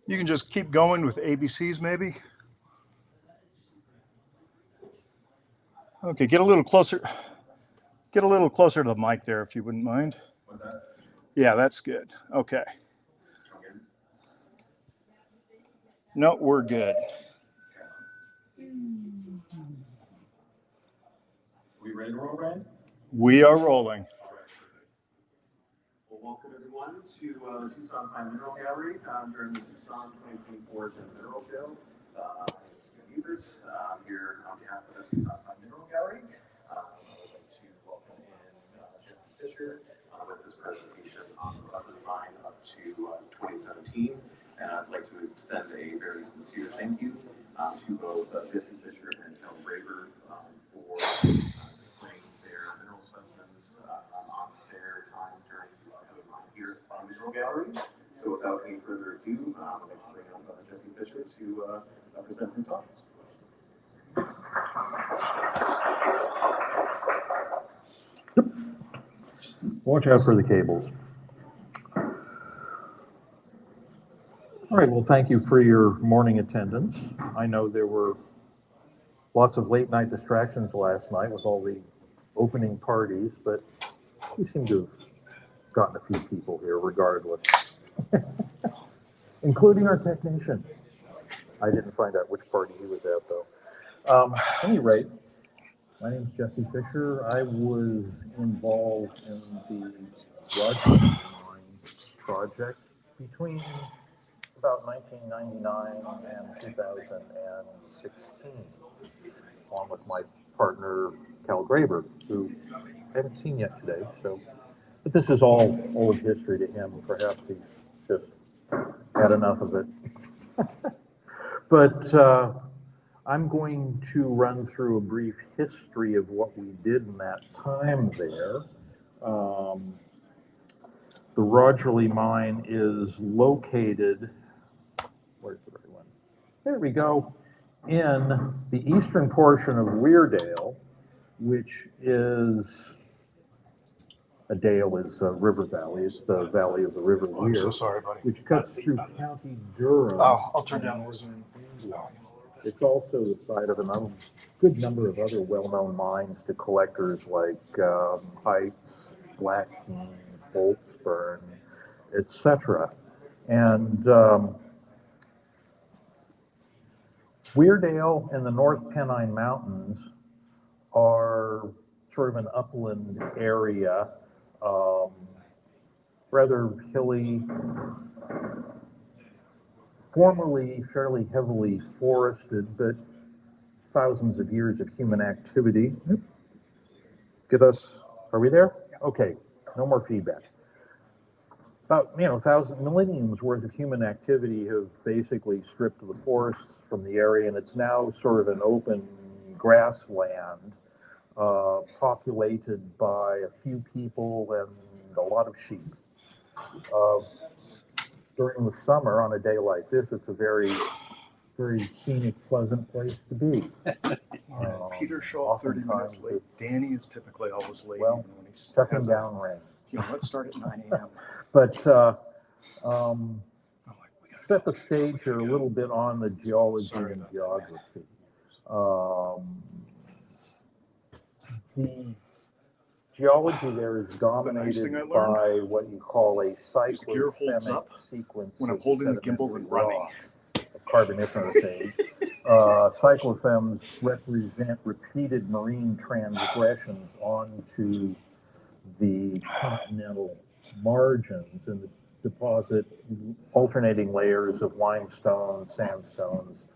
You can just keep going with ABCs maybe. Okay, get a little closer. Get a little closer to the mic there if you wouldn't mind. What's that? Yeah, that's good. Okay. No, we're good. We ready to roll, Brian? We are rolling. All right, perfect. Well, welcome everyone to the Tucson Fine Mineral Gallery during the Tucson 2024 Gem Mineral Show. My name is Steve Evers. I'm here on behalf of the Tucson Fine Mineral Gallery. I would like to welcome in Jesse Fisher with his presentation on the Rutherford Mine up to 2017. And I'd like to extend a very sincere thank you to both Jesse Fisher and John Braver for displaying their mineral specimens on their time during the Rutherford Mine here at the Fine Mineral Gallery. So without any further ado, I'd like to bring up Jesse Fisher to present his talk. Watch out for the cables. All right, well, thank you for your morning attendance. I know there were lots of late night distractions last night with all the opening parties, but we seem to have gotten a few people here regardless, including our technician. I didn't find out which party he was at though. At any rate, my name is Jesse Fisher. I was involved in the Roger Mine project between about 1999 and 2016, along with my partner, Cal Graber, who I haven't seen yet today. So, but this is all old history to him. Perhaps he's just had enough of it. But I'm going to run through a brief history of what we did in that time there. The Rogerly Mine is located, where's the right one? There we go, in the eastern portion of Weirdale, which is, a dale is a river valley. It's the valley of the River Weir, I'm so sorry, buddy. which cuts through County Durham. Oh, I'll turn down northern England. It's also the site of a good number of other well-known mines to collectors like Heights, Blackkeene, Boltzburn, etc. And Weirdale and the North Pennine Mountains are sort of an upland area, rather hilly, formerly fairly heavily forested, but thousands of years of human activity. Get us, are we there? Okay, no more feedback. About, millenniums worth of human activity have basically stripped the forests from the area, and it's now sort of an open grassland, populated by a few people and a lot of sheep. During the summer, on a day like this, it's a very, very scenic, pleasant place to be. Peter show up 30 minutes late. Danny is typically always late. Well, even when he's chucking down rain. Let's start at 9 a.m. But set the stage here a little bit on the geology and geography. The geology there is dominated by what you call a cyclothemic sequence when I'm holding the gimbal and running of Carboniferous age. Cyclothems represent repeated marine transgressions onto the continental margins and deposit alternating layers of limestone, sandstones,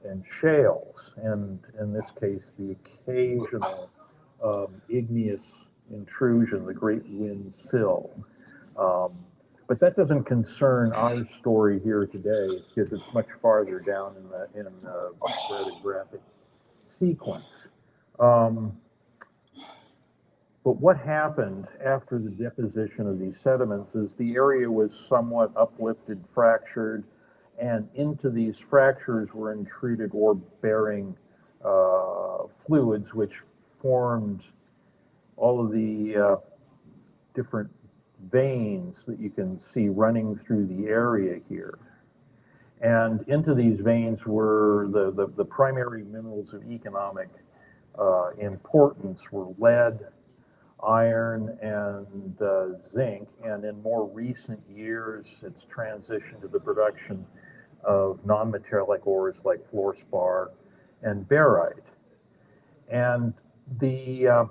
and shales, and in this case, the occasional igneous intrusion, the Great Wind Sill. But that doesn't concern our story here today because it's much farther down in the stratigraphic sequence. But what happened after the deposition of these sediments is the area was somewhat uplifted, fractured, and into these fractures were intruded ore-bearing fluids, which formed all of the different veins that you can see running through the area here. And into these veins were the primary minerals of economic importance were lead, iron, and zinc. And in more recent years, it's transitioned to the production of non-metallic ores like fluorspar and barite. And the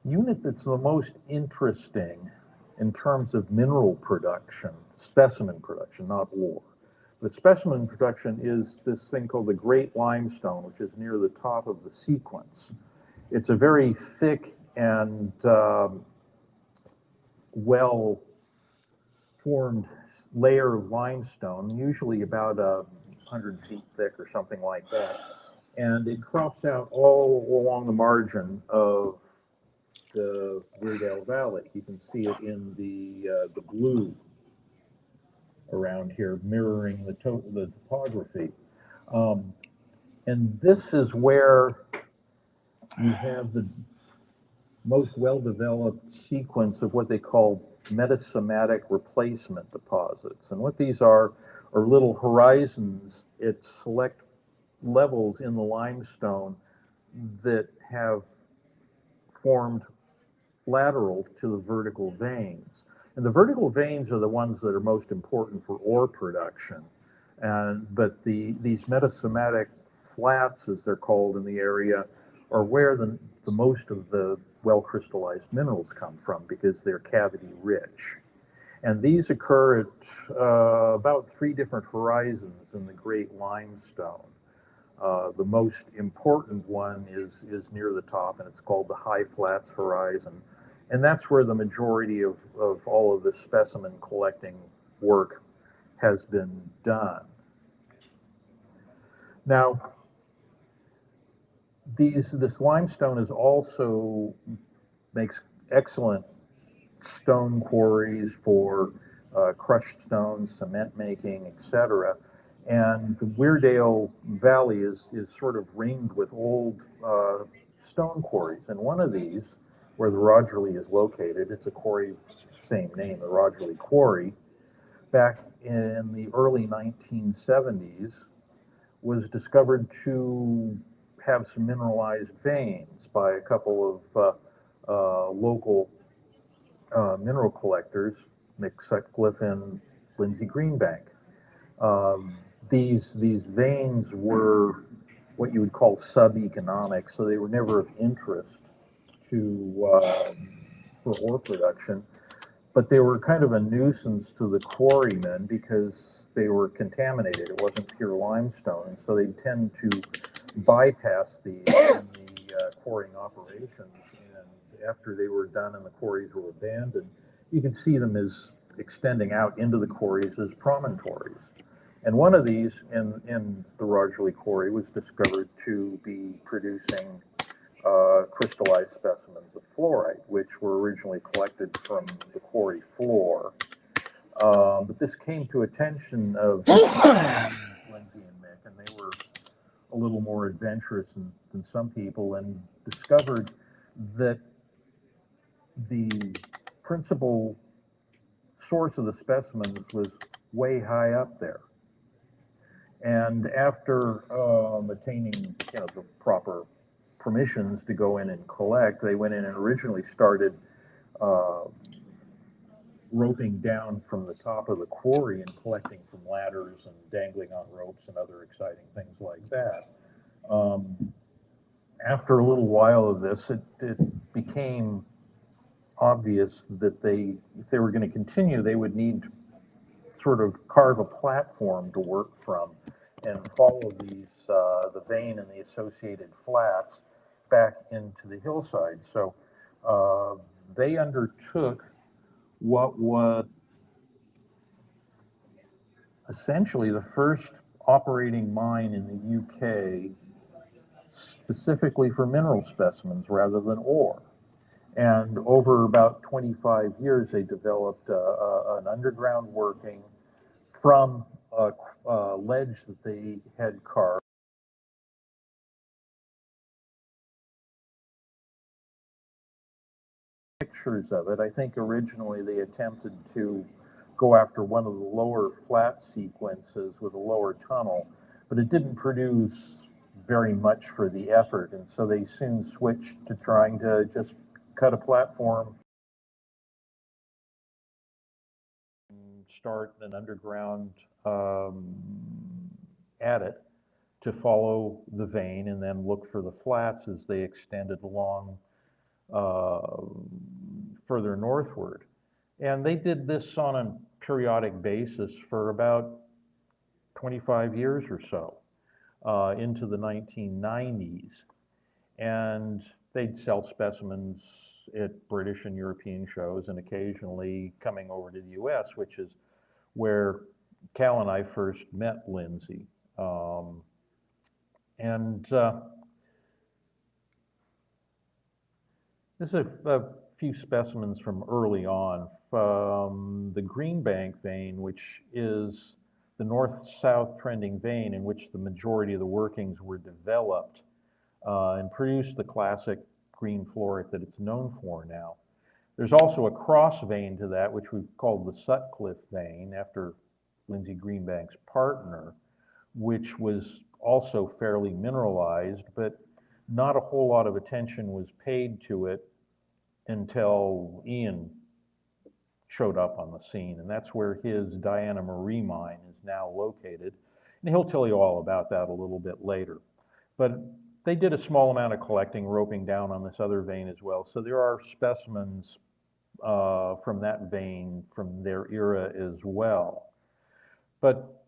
unit that's the most interesting in terms of mineral production, specimen production, not ore, but specimen production is this thing called the Great Limestone, which is near the top of the sequence. It's a very thick and well formed layer of limestone, usually about 100 feet thick or something like that. And it crops out all along the margin of the Weardale Valley. You can see it in the blue around here, mirroring the topography. And this is where you have the most well-developed sequence of what they call metasomatic replacement deposits. And what these are little horizons at select levels in the limestone that have formed lateral to the vertical veins. And the vertical veins are the ones that are most important for ore production. But these metasomatic flats, as they're called in the area, are where the most of the well-crystallized minerals come from because they're cavity rich. And these occur at about 3 different horizons in the Great Limestone. The most important one is near the top, and it's called the High Flats Horizon. And that's where the majority of all of this specimen collecting work has been done. Now, this limestone is also makes excellent stone quarries for crushed stone, cement making, etc. And the Weardale Valley is sort of ringed with old stone quarries. And one of these, where the Rogerley is located, it's a quarry, same name, the Rogerley Quarry, back in the early 1970s, was discovered to have some mineralized veins by a couple of local mineral collectors, Mick Sutcliffe and Lindsay Greenbank. These veins were what you would call sub-economic, so they were never of interest to for ore production, but they were kind of a nuisance to the quarrymen because they were contaminated. It wasn't pure limestone, and so they tend to bypass these in the quarrying operations. And after they were done and the quarries were abandoned, you could see them as extending out into the quarries as promontories. And one of these in the Rogerley Quarry was discovered to be producing crystallized specimens of fluorite, which were originally collected from the quarry floor. But this came to attention of Lindsay and Mick, and they were a little more adventurous than some people, and discovered that the principal source of the specimens was way high up there. And after attaining the proper permissions to go in and collect, they went in and originally started roping down from the top of the quarry and collecting from ladders and dangling on ropes and other exciting things like that. After a little while of this, it became obvious that if they were going to continue, they would need to sort of carve a platform to work from and follow the vein and the associated flats back into the hillside. So they undertook what was essentially the first operating mine in the UK specifically for mineral specimens rather than ore. And over about 25 years, they developed an underground working from a ledge that they had carved. Pictures of it. I think originally they attempted to go after one of the lower flat sequences with a lower tunnel, but it didn't produce very much for the effort, and so they soon switched to trying to just cut a platform, start an underground at it to follow the vein and then look for the flats as they extended along further northward. And they did this on a periodic basis for about 25 years or so, into the 1990s. And they'd sell specimens at British and European shows and occasionally coming over to the US, which is where Cal and I first met Lindsay. This is a few specimens from early on. The Greenbank vein, which is the north-south trending vein in which the majority of the workings were developed and produced the classic green floret that it's known for now. There's also a cross vein to that, which we've called the Sutcliffe vein, after Lindsay Greenbank's partner, which was also fairly mineralized, but not a whole lot of attention was paid to it until Ian showed up on the scene, and that's where his Diana Marie mine is now located. And he'll tell you all about that a little bit later. But they did a small amount of collecting, roping down on this other vein as well. So there are specimens from that vein from their era as well. But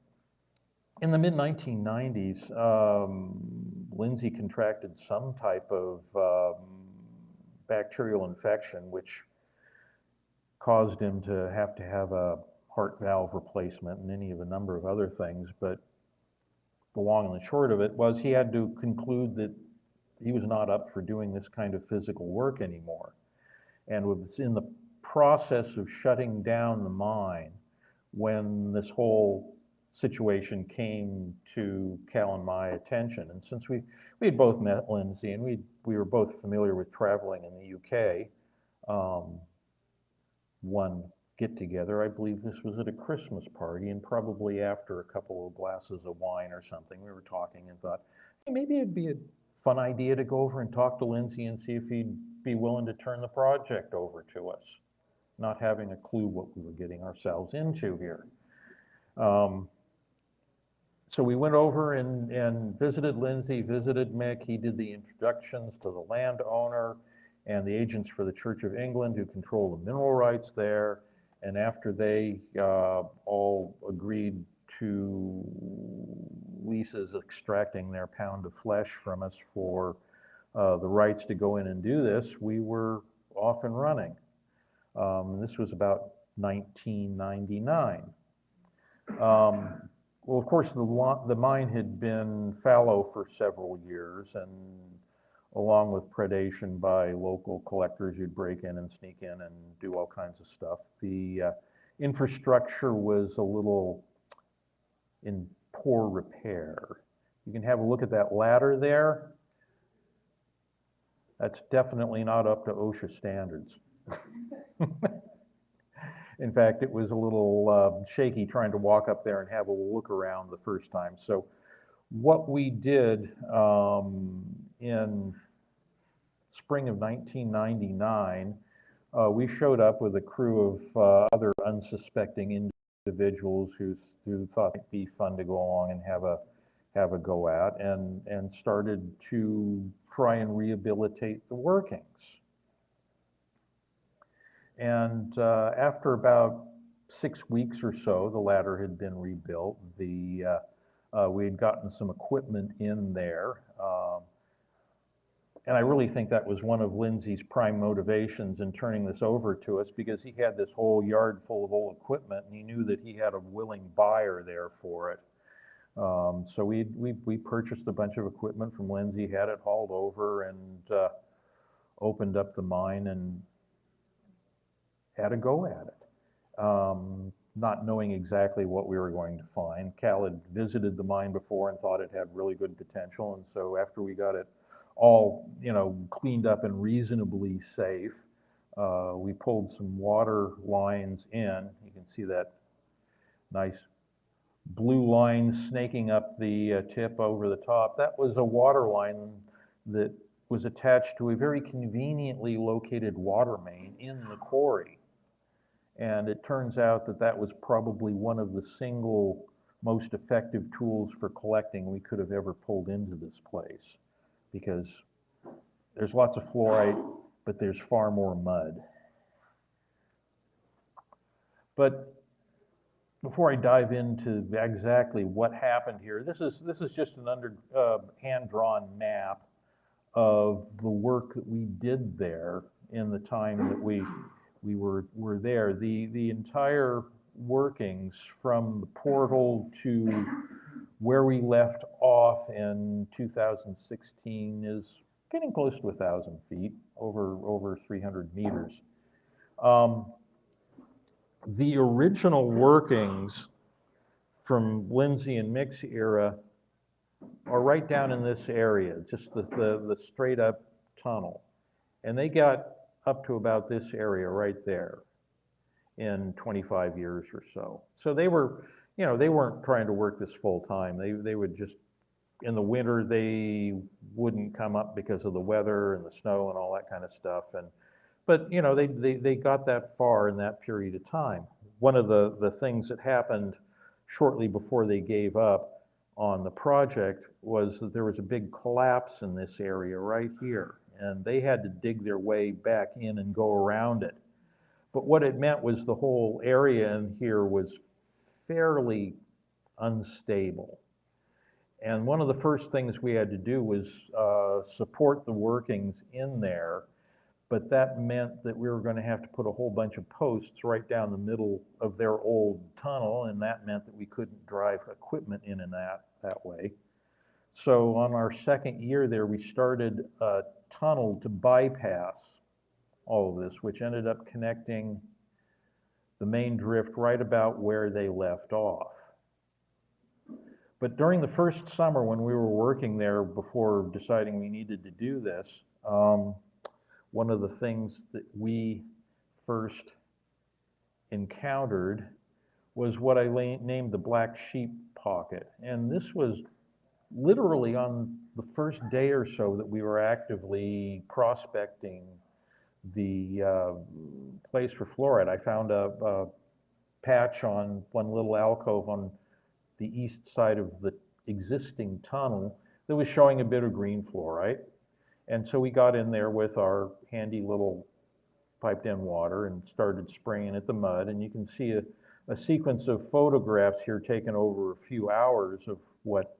in the mid-1990s, Lindsay contracted some type of bacterial infection, which caused him to have a heart valve replacement and any of a number of other things. But the long and the short of it was he had to conclude that he was not up for doing this kind of physical work anymore, and was in the process of shutting down the mine when this whole situation came to Cal and my attention. And since we had both met Lindsay and we were both familiar with traveling in the UK, one get together, I believe this was at a Christmas party, and probably after a couple of glasses of wine or something, we were talking and thought, hey, maybe it'd be a fun idea to go over and talk to Lindsay and see if he'd be willing to turn the project over to us, not having a clue what we were getting ourselves into here. So we went over and visited Lindsay, visited Mick. He did the introductions to the landowner and the agents for the Church of England who control the mineral rights there. And after they all agreed to leases extracting their pound of flesh from us for the rights to go in and do this, we were off and running. This was about 1999. Well, of course, the mine had been fallow for several years, and along with predation by local collectors who'd break in and sneak in and do all kinds of stuff, the infrastructure was a little in poor repair. You can have a look at that ladder there. That's definitely not up to OSHA standards. In fact, it was a little shaky trying to walk up there and have a look around the first time. So what we did in spring of 1999, we showed up with a crew of other unsuspecting individuals who thought it'd be fun to go along and have a go at, and started to try and rehabilitate the workings. And after about 6 weeks or so, the ladder had been rebuilt. We had gotten some equipment in there. And I really think that was one of Lindsay's prime motivations in turning this over to us, because he had this whole yard full of old equipment and he knew that he had a willing buyer there for it. So we purchased a bunch of equipment from Lindsay, had it hauled over, and opened up the mine and had a go at it, not knowing exactly what we were going to find. Cal had visited the mine before and thought it had really good potential, and so after we got it all, cleaned up and reasonably safe, we pulled some water lines in. You can see that nice blue line snaking up the tip over the top. That was a water line that was attached to a very conveniently located water main in the quarry. And it turns out that that was probably one of the single most effective tools for collecting we could have ever pulled into this place, because there's lots of fluorite, but there's far more mud. But before I dive into exactly what happened here, this is just an hand-drawn map of the work that we did there in the time that we were there. The entire workings from the portal to where we left off in 2016 is getting close to 1,000 feet, over 300 meters. The original workings from Lindsay and Mick's era are right down in this area, just the straight up tunnel. And they got up to about this area right there in 25 years or so. So they were, you know, they weren't trying to work this full time. They would just, in the winter, they wouldn't come up because of the weather and the snow and all that kind of stuff. But you know, they got that far in that period of time. One of the things that happened shortly before they gave up on the project was that there was a big collapse in this area right here, and they had to dig their way back in and go around it. But what it meant was the whole area in here was fairly unstable. And one of the first things we had to do was support the workings in there. But that meant that we were going to have to put a whole bunch of posts right down the middle of their old tunnel, and that meant that we couldn't drive equipment in and that way. So on our second year there, we started a tunnel to bypass all of this, which ended up connecting the main drift right about where they left off. But during the first summer when we were working there, before deciding we needed to do this, one of the things that we first encountered was what I named the black sheep pocket. And this was literally on the first day or so that we were actively prospecting the place for fluorite. I found a patch on one little alcove on the east side of the existing tunnel that was showing a bit of green fluorite. And so we got in there with our handy little piped in water and started spraying at the mud. And you can see a sequence of photographs here taken over a few hours of what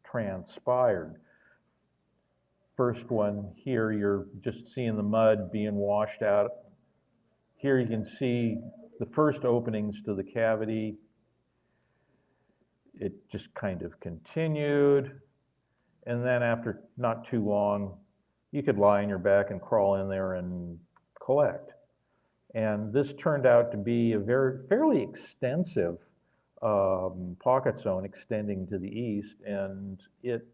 transpired. First one here, you're just seeing the mud being washed out. Here you can see the first openings to the cavity. It just kind of continued. And then after not too long, you could lie on your back and crawl in there and collect. And this turned out to be a fairly extensive pocket zone extending to the east, and it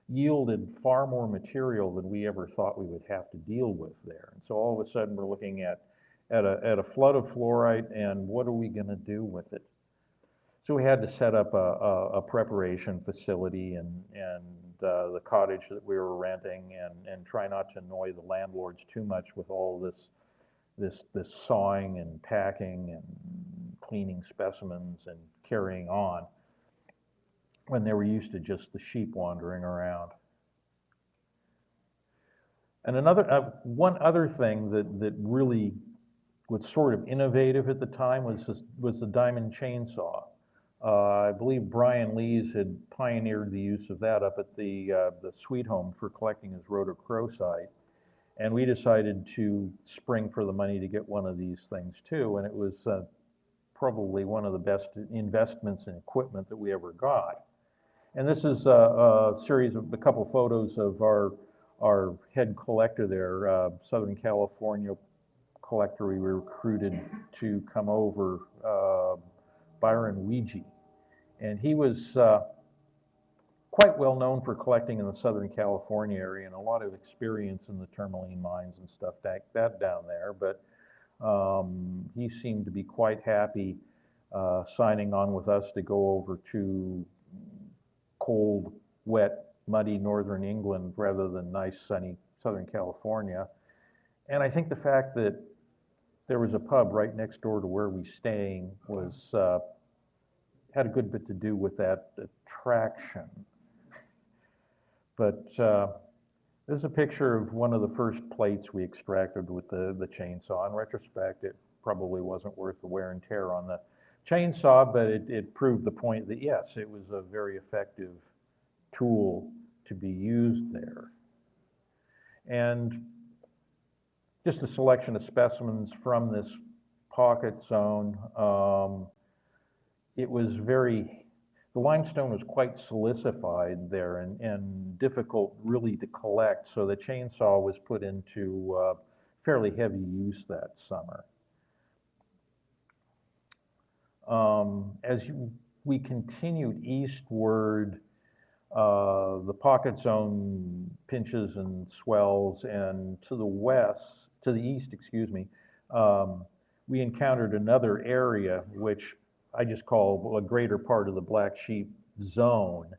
yielded far more material than we ever thought we would have to deal with there. And so all of a sudden we're looking at a flood of fluorite, and what are we going to do with it? So we had to set up a preparation facility and the cottage that we were renting, and try not to annoy the landlords too much with all this sawing and packing and cleaning specimens and carrying on when they were used to just the sheep wandering around. And one other thing that really was sort of innovative at the time was the diamond chainsaw. I believe Brian Lees had pioneered the use of that up at the Sweet Home for collecting his rhodochrosite. And we decided to spring for the money to get one of these things too. And it was probably one of the best investments in equipment that we ever got. And this is a couple photos of our head collector there, Southern California collector we recruited to come over, Byron Weegee. And he was quite well known for collecting in the Southern California area, and a lot of experience in the tourmaline mines and stuff like that down there. But he seemed to be quite happy signing on with us to go over to cold, wet, muddy northern England rather than nice, sunny Southern California. And I think the fact that there was a pub right next door to where we staying was had a good bit to do with that attraction. But this is a picture of one of the first plates we extracted with the chainsaw. In retrospect, it probably wasn't worth the wear and tear on the chainsaw, but it proved the point that yes, it was a very effective tool to be used there. And just a selection of specimens from this pocket zone. It was the limestone was quite silicified there and difficult really to collect, so the chainsaw was put into fairly heavy use that summer. As we continued eastward, the pocket zone pinches and swells, and to the east, excuse me, we encountered another area which I just call a greater part of the Black Sheep zone.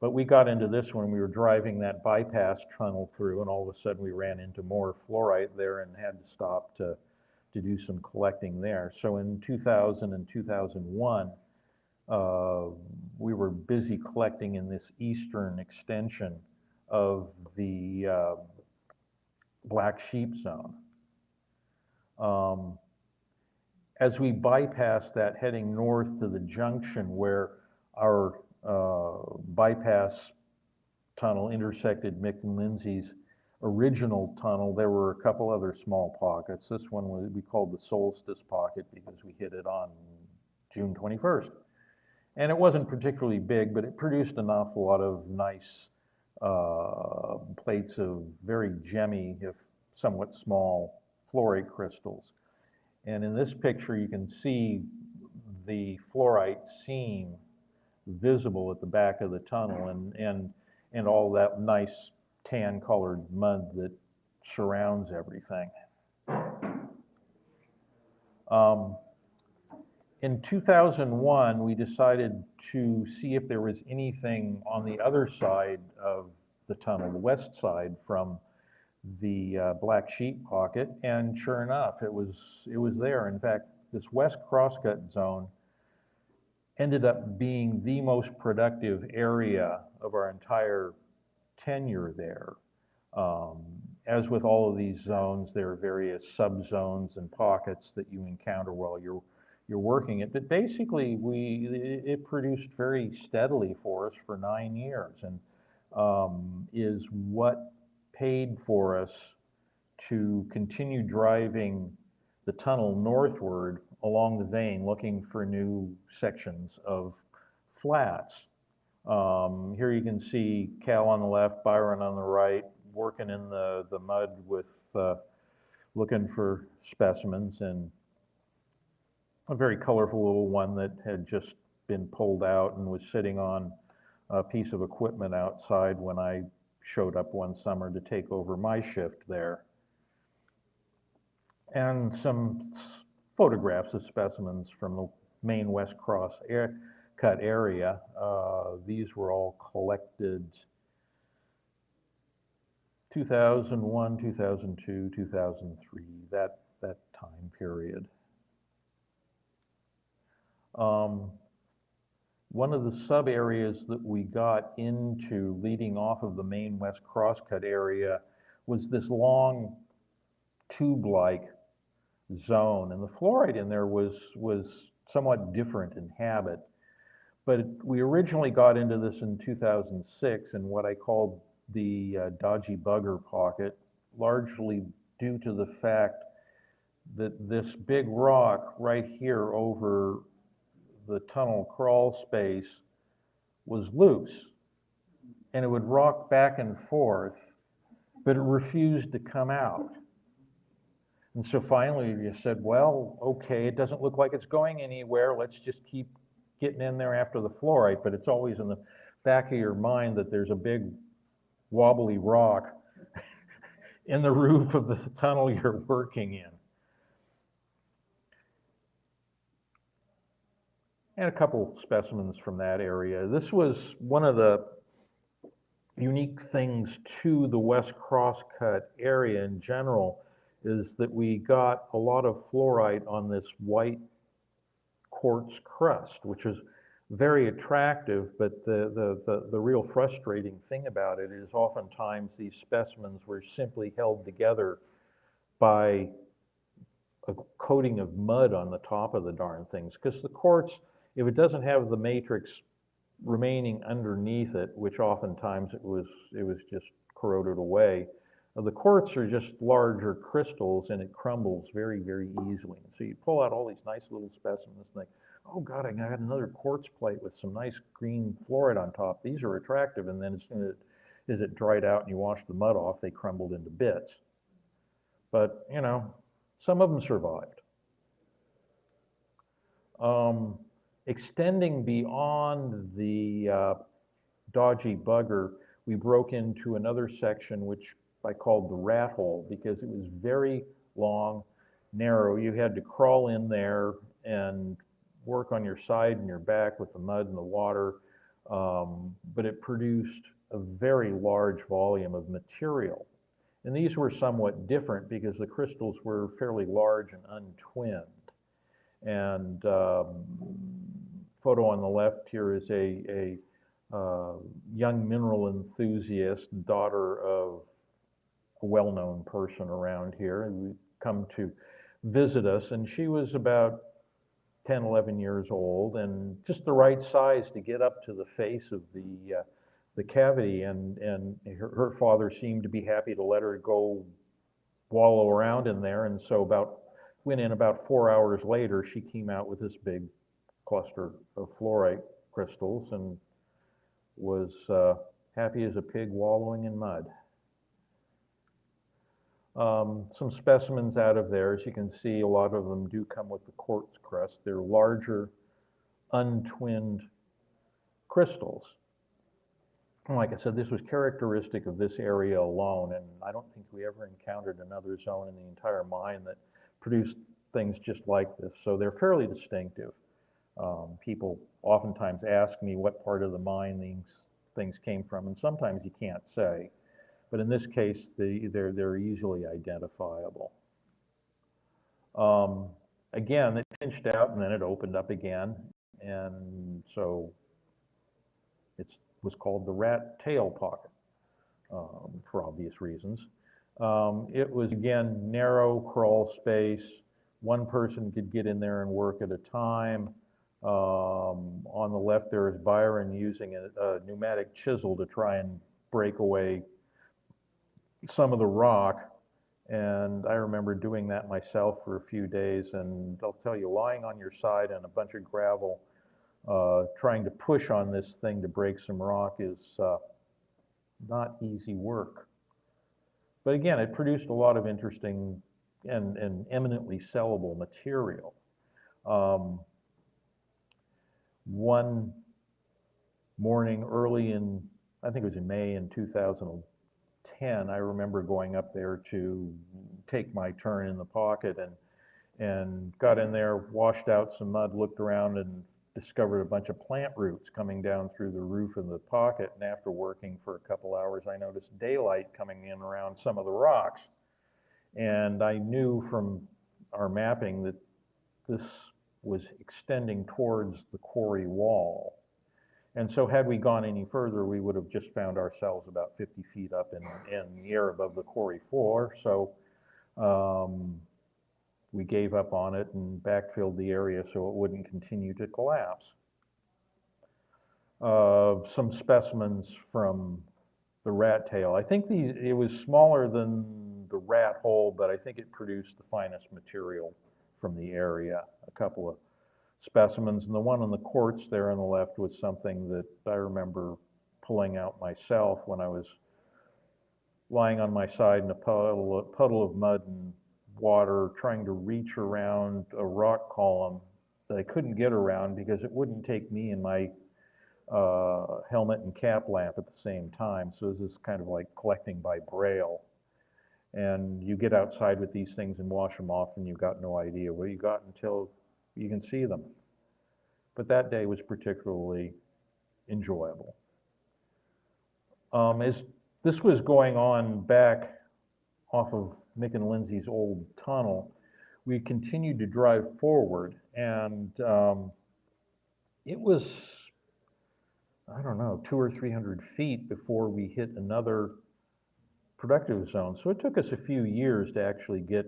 But we got into this when we were driving that bypass tunnel through, and all of a sudden we ran into more fluorite there and had to stop to do some collecting there. So in 2000 and 2001, we were busy collecting in this eastern extension of the Black Sheep zone. As we bypassed that, heading north to the junction where our bypass tunnel intersected Mick and Lindsay's original tunnel, there were a couple other small pockets. This one we called the Solstice Pocket because we hit it on June 21st. And it wasn't particularly big, but it produced an awful lot of nice plates of very gemmy, if somewhat small, fluorite crystals. And in this picture, you can see the fluorite seam visible at the back of the tunnel and all that nice tan-colored mud that surrounds everything. In 2001, we decided to see if there was anything on the other side of the tunnel, the west side from the Black Sheep pocket, and sure enough, it was there. In fact, this west crosscut zone ended up being the most productive area of our entire tenure there. As with all of these zones, there are various subzones and pockets that you encounter while you're working it. But basically, it produced very steadily for us for 9 years, and is what paid for us to continue driving the tunnel northward along the vein, looking for new sections of flats. Here you can see Cal on the left, Byron on the right, working in the mud with looking for specimens, and a very colorful little one that had just been pulled out and was sitting on a piece of equipment outside when I showed up one summer to take over my shift there. And some photographs of specimens from the main West Cross cut area. These were all collected 2001, 2002, 2003, that time period. One of the sub areas that we got into leading off of the main West Crosscut area was this long tube-like zone, and the fluorite in there was somewhat different in habit. But we originally got into this in 2006 in what I called the dodgy bugger pocket, largely due to the fact that this big rock right here over the tunnel crawl space was loose, and it would rock back and forth, but it refused to come out. And so finally you said, well, okay, it doesn't look like it's going anywhere. Let's just keep getting in there after the fluorite, but it's always in the back of your mind that there's a big wobbly rock in the roof of the tunnel you're working in. and a couple specimens from that area. This was one of the unique things to the West Crosscut area in general, is that we got a lot of fluorite on this white quartz crust, which is very attractive, but the real frustrating thing about it is oftentimes these specimens were simply held together by a coating of mud on the top of the darn things. Because the quartz, if it doesn't have the matrix remaining underneath it, which oftentimes it was just corroded away, the quartz are just larger crystals and it crumbles very, very easily. And so you pull out all these nice little specimens and think, oh God, I got another quartz plate with some nice green fluorite on top. These are attractive. And then as soon as it dried out and you washed the mud off, they crumbled into bits. But, you know, some of them survived. Extending beyond the dodgy bugger, we broke into another section which I called the rat hole, because it was very long, narrow. You had to crawl in there and work on your side and your back with the mud and the water, but it produced a very large volume of material. And these were somewhat different because the crystals were fairly large and untwinned. And photo on the left here is a young mineral enthusiast, daughter of a well-known person around here, and would come to visit us. And she was about 10, 11 years old, and just the right size to get up to the face of the cavity. And her father seemed to be happy to let her go wallow around in there. And so went in about 4 hours later, she came out with this big cluster of fluorite crystals and was happy as a pig wallowing in mud. Some specimens out of there, as you can see, a lot of them do come with the quartz crust. They're larger, untwinned crystals. And like I said, this was characteristic of this area alone, and I don't think we ever encountered another zone in the entire mine that produced things just like this. So they're fairly distinctive. People oftentimes ask me what part of the mine these things came from, and sometimes you can't say. But in this case, they're easily identifiable. Again, it pinched out and then it opened up again. And so it was called the rat tail pocket for obvious reasons. It was, again, narrow crawl space. One person could get in there and work at a time. On the left there is Byron using a pneumatic chisel to try and break away some of the rock, and I remember doing that myself for a few days, and I'll tell you, lying on your side in a bunch of gravel, trying to push on this thing to break some rock is not easy work. But again, it produced a lot of interesting and eminently sellable material. One morning early in, I think it was in May in 2010, I remember going up there to take my turn in the pocket and got in there, washed out some mud, looked around and discovered a bunch of plant roots coming down through the roof of the pocket. And after working for a couple hours, I noticed daylight coming in around some of the rocks. And I knew from our mapping that this was extending towards the quarry wall. And so had we gone any further, we would have just found ourselves about 50 feet up in the air above the quarry floor. So we gave up on it and backfilled the area so it wouldn't continue to collapse. Some specimens from the rat tail. I think it was smaller than the rat hole, but I think it produced the finest material from the area. A couple of specimens, and the one on the quartz there on the left was something that I remember pulling out myself when I was lying on my side in a puddle of mud and water, trying to reach around a rock column that I couldn't get around because it wouldn't take me and my helmet and cap lamp at the same time. So this is kind of like collecting by braille. And you get outside with these things and wash them off and you've got no idea where you got until you can see them. but that day was particularly enjoyable. As this was going on back off of Mick and Lindsay's old tunnel, we continued to drive forward, and it was, I don't know, 200 or 300 feet before we hit another productive zone. So it took us a few years to actually get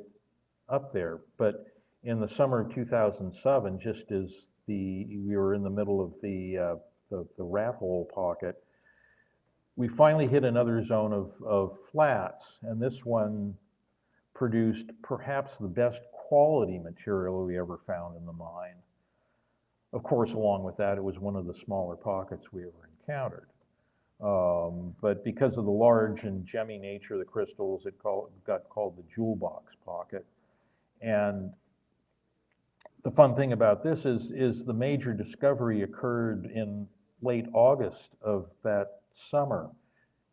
up there. But in the summer of 2007, just as we were in the middle of the rat hole pocket, we finally hit another zone of flats, and this one produced perhaps the best quality material we ever found in the mine. Of course, along with that, it was one of the smaller pockets we ever encountered. But because of the large and gemmy nature of the crystals, it got called the jewel box pocket. And the fun thing about this is the major discovery occurred in late August of that summer.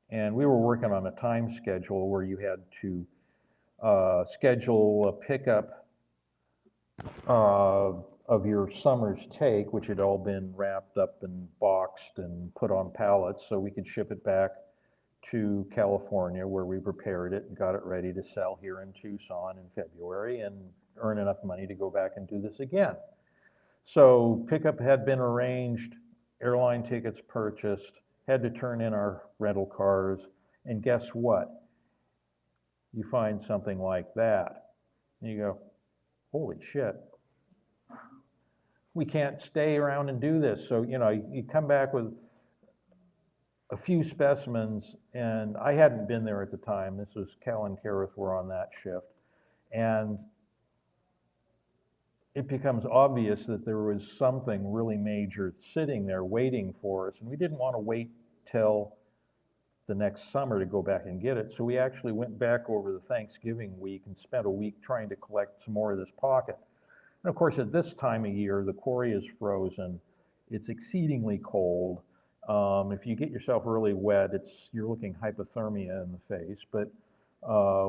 And we were working on a time schedule where you had to schedule a pickup of your summer's take, which had all been wrapped up and boxed and put on pallets so we could ship it back to California, where we prepared it and got it ready to sell here in Tucson in February and earn enough money to go back and do this again. So pickup had been arranged, airline tickets purchased, had to turn in our rental cars, and guess what? You find something like that, and you go, holy shit. We can't stay around and do this. So, you come back with a few specimens, and I hadn't been there at the time. This was Cal and Kareth were on that shift. And it becomes obvious that there was something really major sitting there waiting for us. And we didn't want to wait till the next summer to go back and get it. So we actually went back over the Thanksgiving week and spent a week trying to collect some more of this pocket. And of course, at this time of year, the quarry is frozen. It's exceedingly cold. If you get yourself really wet, you're looking hypothermia in the face. But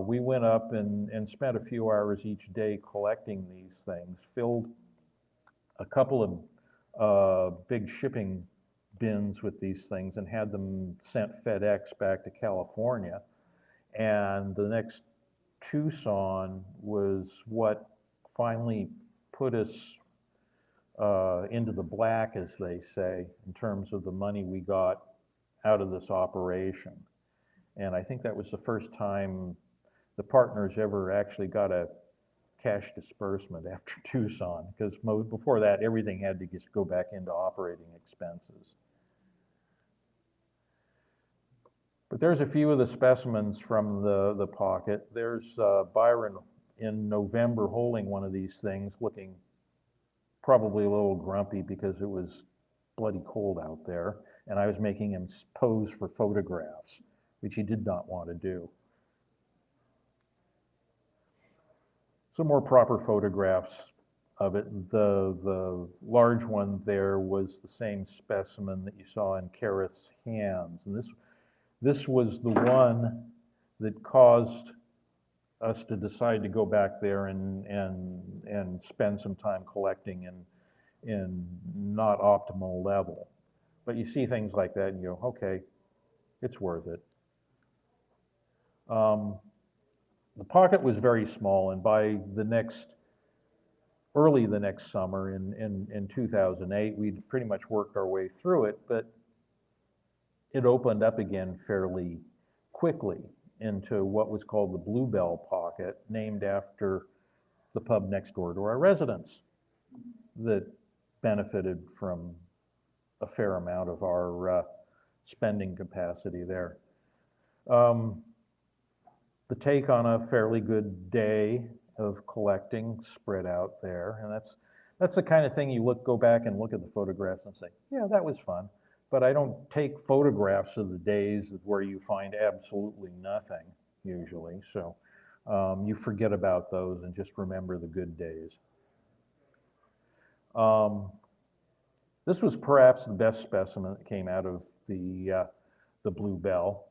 we went up and spent a few hours each day collecting these things, filled a couple of big shipping bins with these things and had them sent FedEx back to California. And the next Tucson was what finally put us into the black, as they say, in terms of the money we got out of this operation. And I think that was the first time the partners ever actually got a cash disbursement after Tucson, because before that, everything had to just go back into operating expenses. But there's a few of the specimens from the pocket. There's Byron in November holding one of these things, looking probably a little grumpy because it was bloody cold out there, and I was making him pose for photographs, which he did not want to do. Some more proper photographs of it. The large one there was the same specimen that you saw in Kareth's hands, and this was the one that caused us to decide to go back there and spend some time collecting in not optimal level. But you see things like that and you go, okay, it's worth it. The pocket was very small, and by early the next summer in 2008, we'd pretty much worked our way through it, but it opened up again fairly quickly into what was called the Bluebell Pocket, named after the pub next door to our residence that benefited from a fair amount of our spending capacity there. The take on a fairly good day of collecting spread out there, and that's the kind of thing you go back and look at the photographs and say, yeah, that was fun. But I don't take photographs of the days where you find absolutely nothing, usually. So you forget about those and just remember the good days. This was perhaps the best specimen that came out of the Bluebell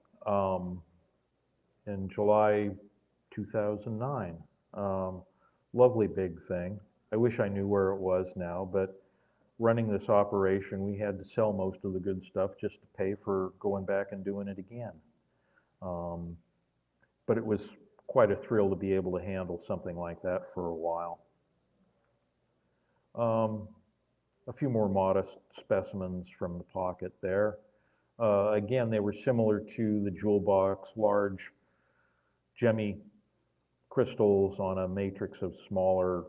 in July 2009. Lovely big thing. I wish I knew where it was now, but running this operation, we had to sell most of the good stuff just to pay for going back and doing it again. But it was quite a thrill to be able to handle something like that for a while. A few more modest specimens from the pocket there. Again, they were similar to the jewel box, large gemmy crystals on a matrix of smaller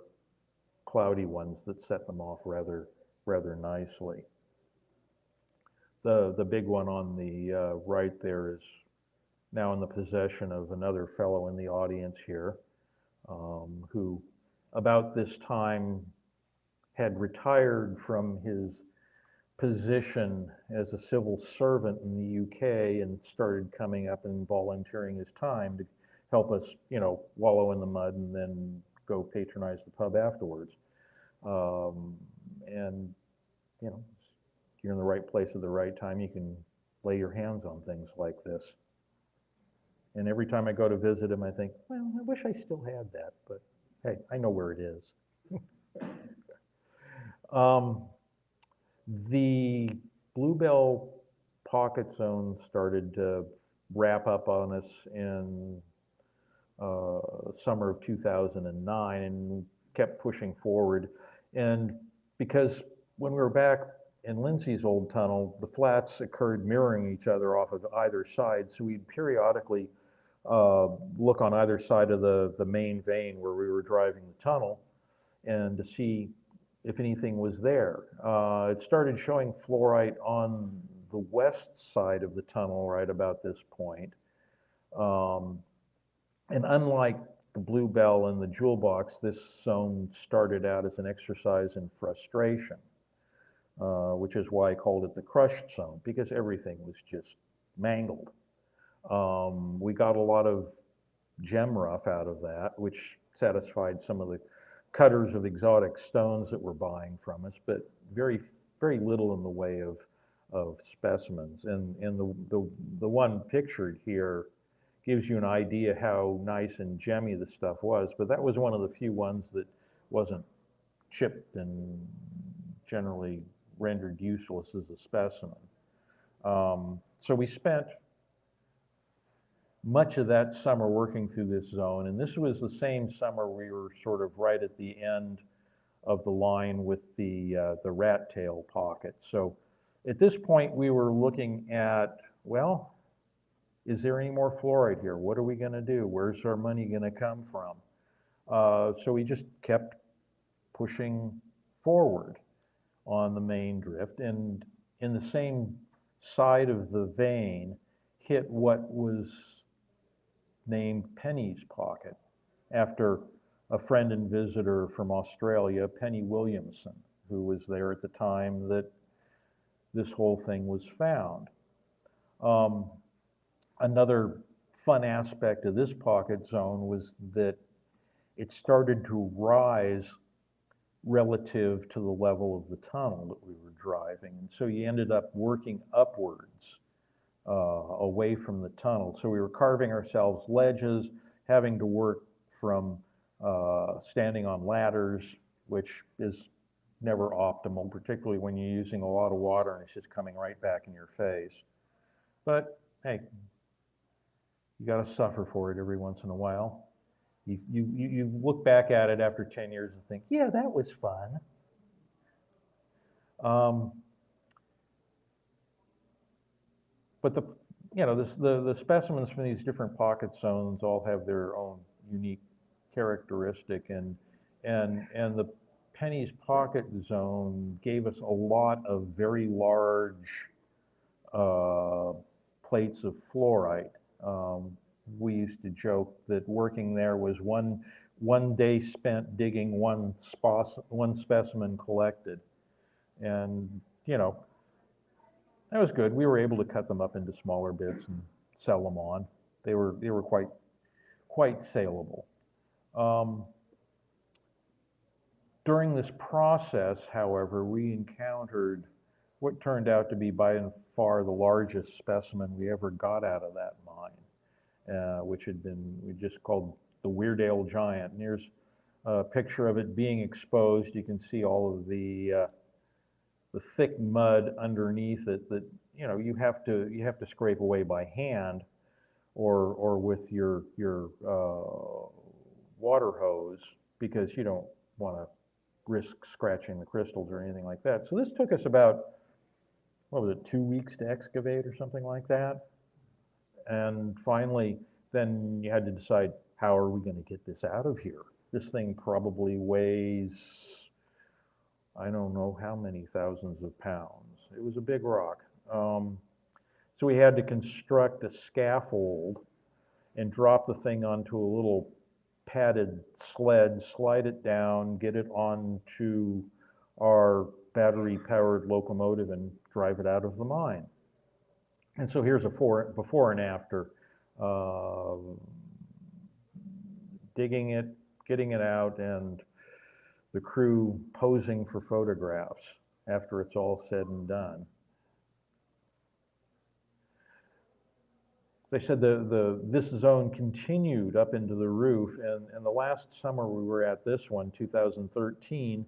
cloudy ones that set them off rather nicely. The big one on the right there is now in the possession of another fellow in the audience here, who about this time had retired from his position as a civil servant in the UK and started coming up and volunteering his time to help us, you know, wallow in the mud and then go patronize the pub afterwards. And, you know, if you're in the right place at the right time, you can lay your hands on things like this. And every time I go to visit him, I think, well, I wish I still had that, but hey, I know where it is. The bluebell pocket zone started to wrap up on us in summer of 2009 and kept pushing forward. And because when we were back in Lindsay's old tunnel, the flats occurred mirroring each other off of either side, so we'd periodically look on either side of the main vein where we were driving the tunnel and to see if anything was there. It started showing fluorite on the west side of the tunnel right about this point. And unlike the bluebell and the jewel box, this zone started out as an exercise in frustration, which is why I called it the crushed zone, because everything was just mangled. We got a lot of gem rough out of that, which satisfied some of the cutters of exotic stones that were buying from us, but very little in the way of specimens. And the one pictured here gives you an idea how nice and gemmy the stuff was, but that was one of the few ones that wasn't chipped and generally rendered useless as a specimen. So we spent much of that summer working through this zone, and this was the same summer we were sort of right at the end of the line with the rat tail pocket. So at this point we were looking at, well, is there any more fluoride here? What are we going to do? Where's our money going to come from? So we just kept pushing forward on the main drift, and in the same side of the vein hit what was named Penny's Pocket, after a friend and visitor from Australia, Penny Williamson, who was there at the time that this whole thing was found. Another fun aspect of this pocket zone was that it started to rise relative to the level of the tunnel that we were driving. And so you ended up working upwards away from the tunnel. So we were carving ourselves ledges, having to work from standing on ladders, which is never optimal, particularly when you're using a lot of water and it's just coming right back in your face. But hey, you got to suffer for it every once in a while. You look back at it after 10 years and think, yeah, that was fun. But the specimens from these different pocket zones all have their own unique characteristic, and the Penny's Pocket zone gave us a lot of very large plates of fluorite. We used to joke that working there was one day spent digging one specimen collected, and that was good. We were able to cut them up into smaller bits and sell them on. They were quite saleable. During this process, however, we encountered what turned out to be by far the largest specimen we ever got out of that mine, which we just called the Weardale Giant. And here's a picture of it being exposed. You can see all of the the thick mud underneath it that, you know, you have to scrape away by hand or with your water hose, because you don't want to risk scratching the crystals or anything like that. So this took us about, what was it, 2 weeks to excavate or something like that. And finally, then you had to decide, how are we going to get this out of here? This thing probably weighs, I don't know how many thousands of pounds. It was a big rock. So we had to construct a scaffold and drop the thing onto a little padded sled, slide it down, get it onto our battery-powered locomotive, and drive it out of the mine. And so here's a before and after. Digging it, getting it out, and the crew posing for photographs after it's all said and done. They said this zone continued up into the roof, and the last summer we were at this one, 2013,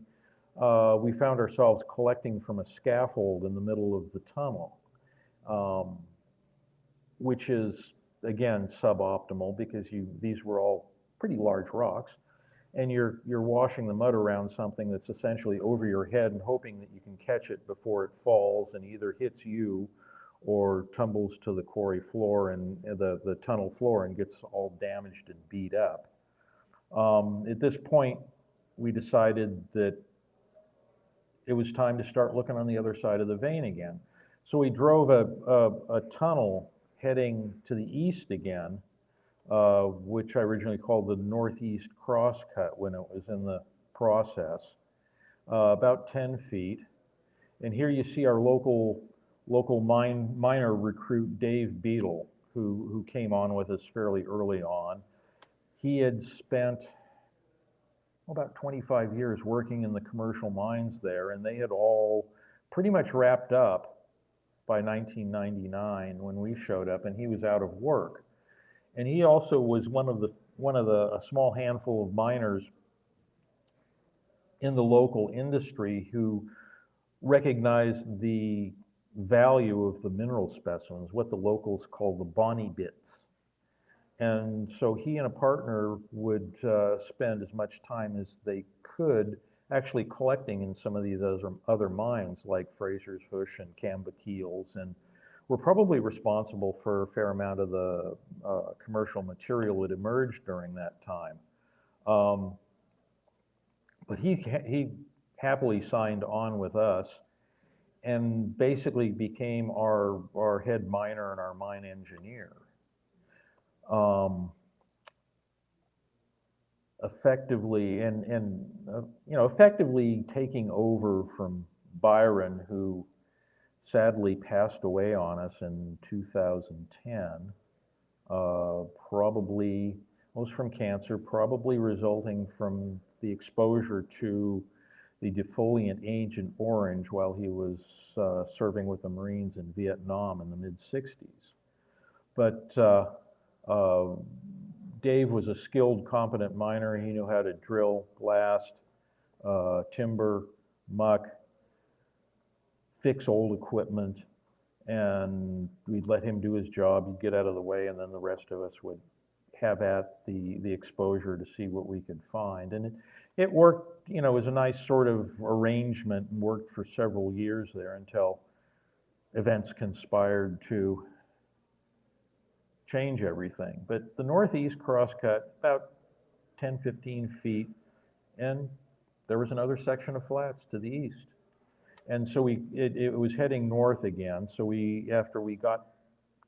we found ourselves collecting from a scaffold in the middle of the tunnel, which is, again, suboptimal, because these were all pretty large rocks, and you're washing the mud around something that's essentially over your head and hoping that you can catch it before it falls and either hits you or tumbles to the quarry floor and the tunnel floor and gets all damaged and beat up. At this point, we decided that it was time to start looking on the other side of the vein again. So we drove a tunnel heading to the east again, which I originally called the Northeast Crosscut when it was in the process, about 10 feet. And here you see our local miner recruit, Dave Beadle, who came on with us fairly early on. He had spent about 25 years working in the commercial mines there, and they had all pretty much wrapped up by 1999 when we showed up, and he was out of work. And he also was one of a small handful of miners in the local industry who recognized the value of the mineral specimens, what the locals call the Bonnie bits. And so he and a partner would spend as much time as they could actually collecting in some of these other mines like Fraser's Hush and Cambakeels, and were probably responsible for a fair amount of the commercial material that emerged during that time. But he happily signed on with us and basically became our head miner and our mine engineer. Effectively effectively taking over from Byron, who sadly passed away on us in 2010, probably was from cancer, probably resulting from the exposure to the defoliant Agent Orange while he was serving with the Marines in Vietnam in the mid-60s. But Dave was a skilled, competent miner. He knew how to drill, blast, timber, muck, fix old equipment, and we'd let him do his job. He'd get out of the way, and then the rest of us would have at the exposure to see what we could find. And it worked, it was a nice sort of arrangement, and worked for several years there until events conspired to change everything. But the Northeast Crosscut, about 10, 15 feet, and there was another section of flats to the east. And so it was heading north again. So after we got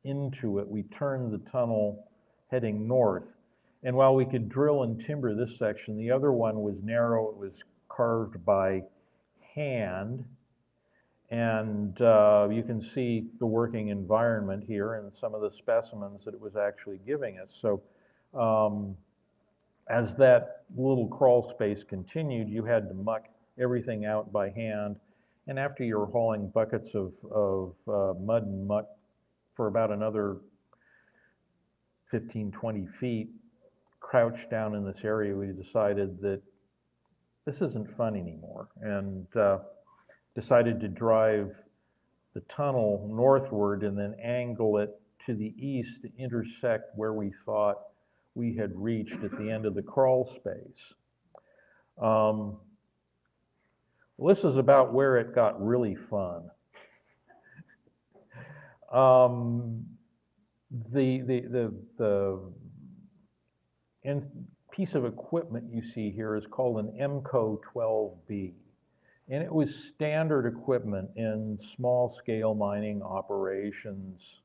into it, we turned the tunnel heading north. And while we could drill and timber this section, the other one was narrow. It was carved by hand. And you can see the working environment here and some of the specimens that it was actually giving us. So as that little crawl space continued, you had to muck everything out by hand. And after you were hauling buckets of mud and muck for about another 15, 20 feet, crouched down in this area, we decided that this isn't fun anymore. And decided to drive the tunnel northward and then angle it to the east to intersect where we thought we had reached at the end of the crawl space. Well, this is about where it got really fun. The piece of equipment you see here is called an MCO 12B. And it was standard equipment in small-scale mining operations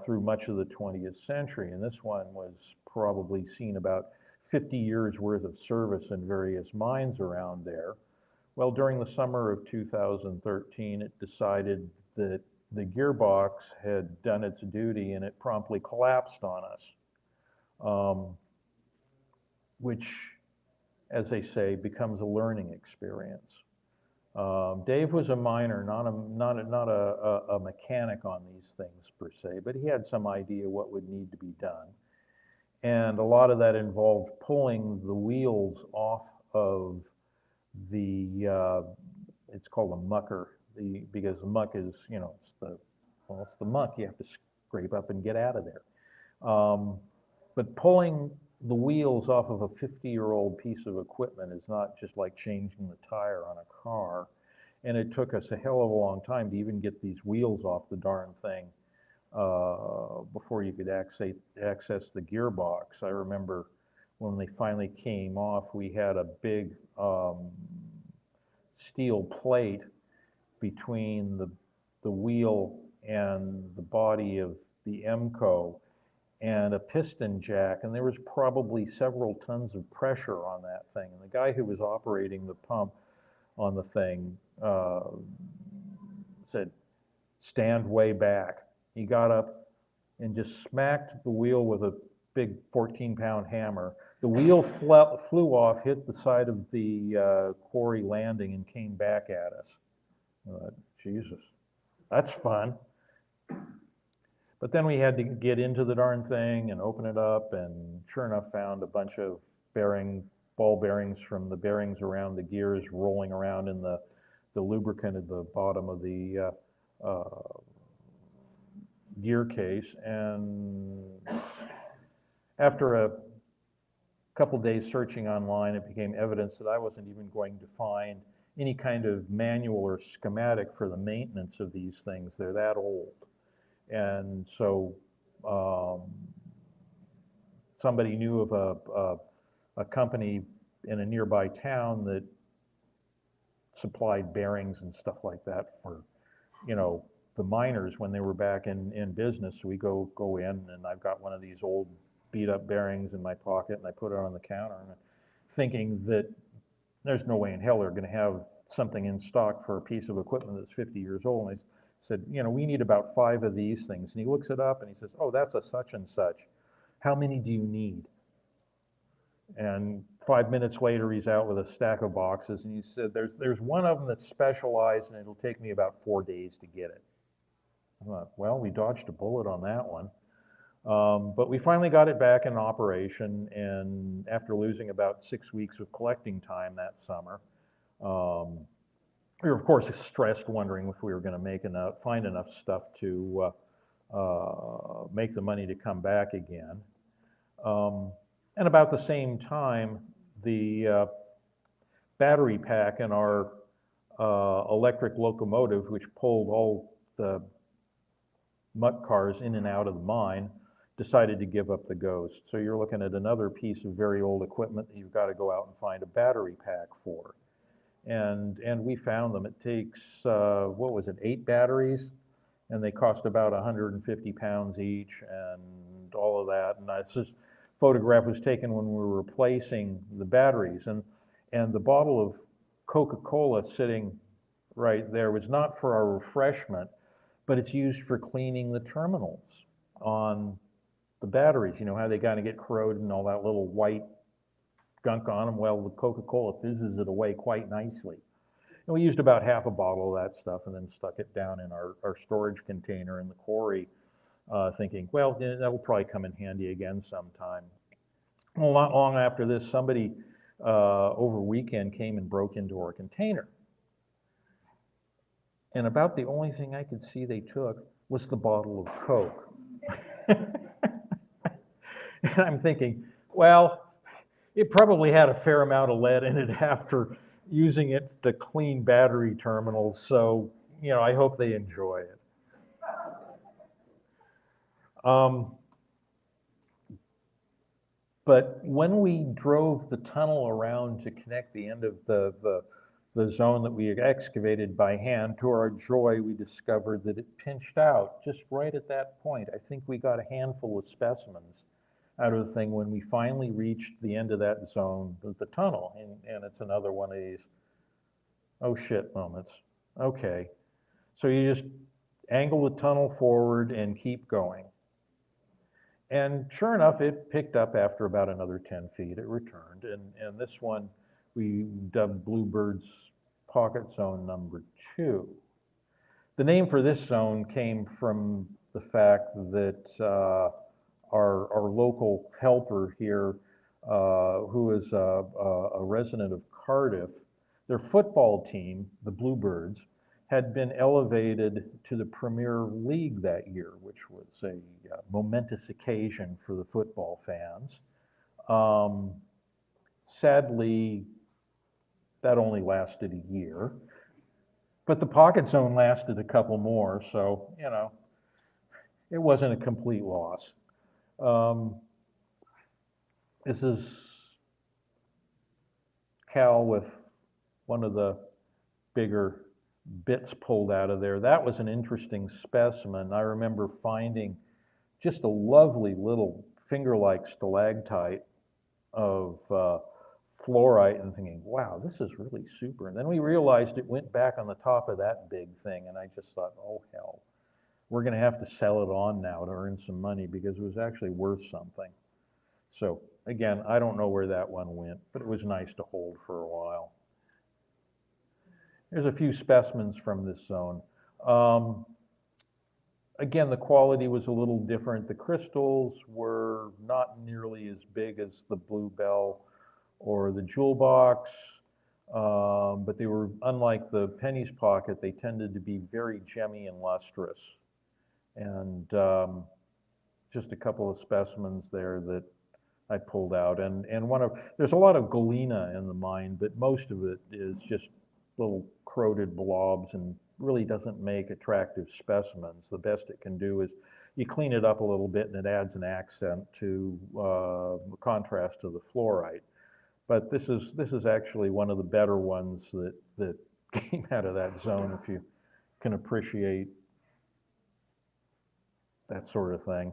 through much of the 20th century. And this one was probably seen about 50 years worth of service in various mines around there. Well, during the summer of 2013, it decided that the gearbox had done its duty and it promptly collapsed on us, which, as they say, becomes a learning experience. Dave was a miner, not a mechanic on these things per se, but he had some idea what would need to be done. And a lot of that involved pulling the wheels off of the, it's called a mucker, because the muck is, you know, it's the muck you have to scrape up and get out of there. But pulling the wheels off of a 50-year-old piece of equipment is not just like changing the tire on a car. And it took us a hell of a long time to even get these wheels off the darn thing before you could access the gearbox. I remember when they finally came off, we had a big steel plate between the wheel and the body of the MCO, and a piston jack, and there was probably several tons of pressure on that thing. And the guy who was operating the pump on the thing said, "Stand way back." He got up and just smacked the wheel with a big 14-pound hammer. The wheel flew off, hit the side of the quarry landing, and came back at us. I thought, Jesus, that's fun. But then we had to get into the darn thing and open it up, and sure enough found a bunch of ball bearings from the bearings around the gears rolling around in the lubricant at the bottom of the gear case. And after a couple days searching online, it became evidence that I wasn't even going to find any kind of manual or schematic for the maintenance of these things. They're that old. And so somebody knew of a company in a nearby town that supplied bearings and stuff like that for, you know, the miners when they were back in business. So we go in, and I've got one of these old beat up bearings in my pocket, and I put it on the counter, and thinking that there's no way in hell they're going to have something in stock for a piece of equipment that's 50 years old. And I said, you know, we need about 5 of these things. And he looks it up and he says, oh, that's a such and such. How many do you need? And 5 minutes later, he's out with a stack of boxes, and he said, there's one of them that's specialized, and it'll take me about 4 days to get it. I thought, well, we dodged a bullet on that one. But we finally got it back in operation, and after losing about 6 weeks of collecting time that summer, we were, of course, stressed, wondering if we were going to find enough stuff to make the money to come back again. And about the same time, the battery pack in our electric locomotive, which pulled all the muck cars in and out of the mine, decided to give up the ghost. So you're looking at another piece of very old equipment that you've got to go out and find a battery pack for. And we found them. It takes, 8 batteries, and they cost about 150 pounds each, and all of that. And this photograph was taken when we were replacing the batteries, and the bottle of Coca-Cola sitting right there was not for our refreshment, but it's used for cleaning the terminals on the batteries. You know how they kind of get corroded and all that little white gunk on them? Well, the Coca-Cola fizzes it away quite nicely. And we used about half a bottle of that stuff and then stuck it down in our storage container in the quarry, thinking, well, that'll probably come in handy again sometime. Well, not long after this, somebody over a weekend came and broke into our container. And about the only thing I could see they took was the bottle of Coke. And I'm thinking, well, it probably had a fair amount of lead in it after using it to clean battery terminals, so, you know, I hope they enjoy it. But when we drove the tunnel around to connect the end of the zone that we had excavated by hand, to our joy, we discovered that it pinched out just right at that point. I think we got a handful of specimens out of the thing when we finally reached the end of that zone of the tunnel. And it's another one of these, oh shit moments. Okay. So you just angle the tunnel forward and keep going. And sure enough, it picked up after about another 10 feet. It returned. And this one we dubbed Bluebird's Pocket Zone number 2. The name for this zone came from the fact that our local helper here, who is a resident of Cardiff, their football team, the Bluebirds, had been elevated to the Premier League that year, which was a momentous occasion for the football fans. Sadly, that only lasted a year, but the Pocket Zone lasted a couple more, so, you know, it wasn't a complete loss. This is Cal with one of the bigger bits pulled out of there. That was an interesting specimen. I remember finding just a lovely little finger-like stalactite of fluorite and thinking, wow, this is really super. And then we realized it went back on the top of that big thing, and I just thought, oh hell, we're gonna have to sell it on now to earn some money because it was actually worth something. So again, I don't know where that one went, but it was nice to hold for a while. There's a few specimens from this zone. Again, the quality was a little different. The crystals were not nearly as big as the Bluebell or the Jewel Box, but they were, unlike the Penny's Pocket, they tended to be very gemmy and lustrous. And just a couple of specimens there that I pulled out. And there's a lot of galena in the mine, but most of it is just little corroded blobs and really doesn't make attractive specimens. The best it can do is you clean it up a little bit and it adds an accent to contrast to the fluorite. But this is actually one of the better ones that came out of that zone, if you can appreciate that sort of thing.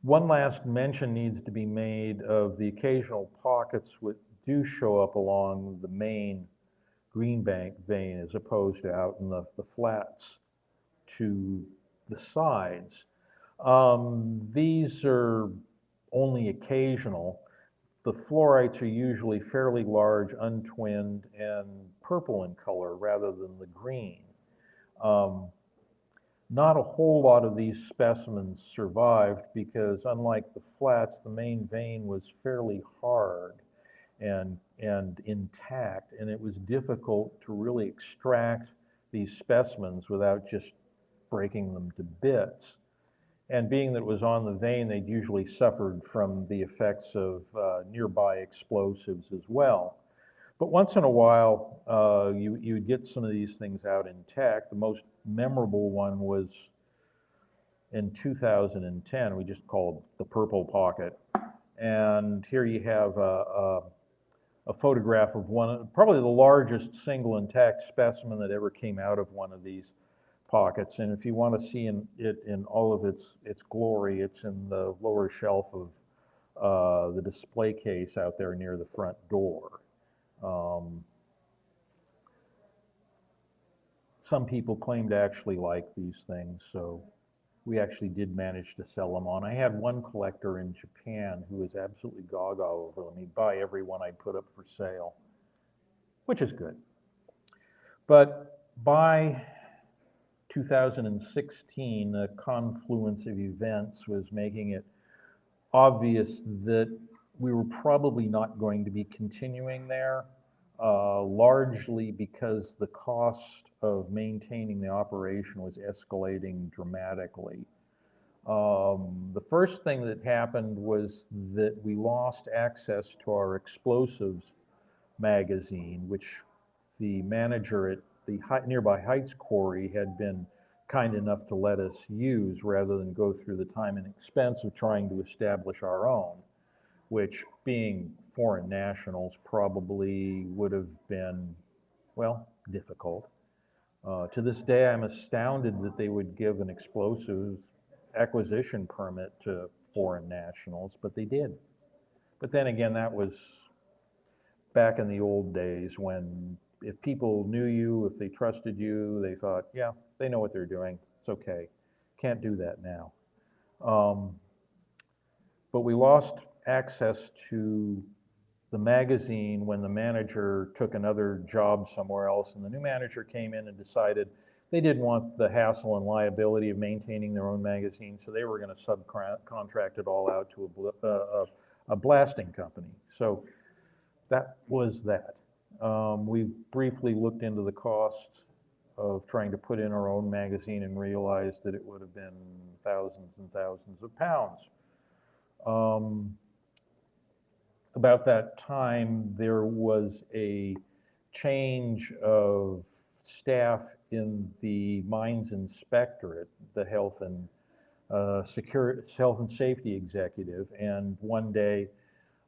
One last mention needs to be made of the occasional pockets which do show up along the main greenbank vein as opposed to out in the flats to the sides. These are only occasional. The fluorites are usually fairly large, untwinned, and purple in color rather than the green. Not a whole lot of these specimens survived because, unlike the flats, the main vein was fairly hard and intact, and it was difficult to really extract these specimens without just breaking them to bits. And being that it was on the vein, they'd usually suffered from the effects of nearby explosives as well. But once in a while, you would get some of these things out intact. The most memorable one was in 2010, we just called the Purple Pocket. And here you have a photograph of one, probably the largest single intact specimen that ever came out of one of these pockets. And if you want to see it in all of its glory, it's in the lower shelf of the display case out there near the front door. Some people claim to actually like these things, so we actually did manage to sell them on. I had one collector in Japan who was absolutely gaga over them. He'd buy every one I put up for sale, which is good. But by 2016, a confluence of events was making it obvious that we were probably not going to be continuing there. largely because the cost of maintaining the operation was escalating dramatically. The first thing that happened was that we lost access to our explosives magazine, which the manager at the nearby Heights Quarry had been kind enough to let us use rather than go through the time and expense of trying to establish our own, which, being foreign nationals, probably would have been, well, difficult. To this day, I'm astounded that they would give an explosives acquisition permit to foreign nationals, but they did. But then again, that was back in the old days when if people knew you, if they trusted you, they thought, yeah, they know what they're doing. It's okay. Can't do that now. But we lost access to the magazine when the manager took another job somewhere else, and the new manager came in and decided they didn't want the hassle and liability of maintaining their own magazine, so they were going to subcontract it all out to a blasting company. So that was that. We briefly looked into the costs of trying to put in our own magazine and realized that it would have been thousands and thousands of pounds. About that time, there was a change of staff in the mines inspectorate, the health and safety executive, and one day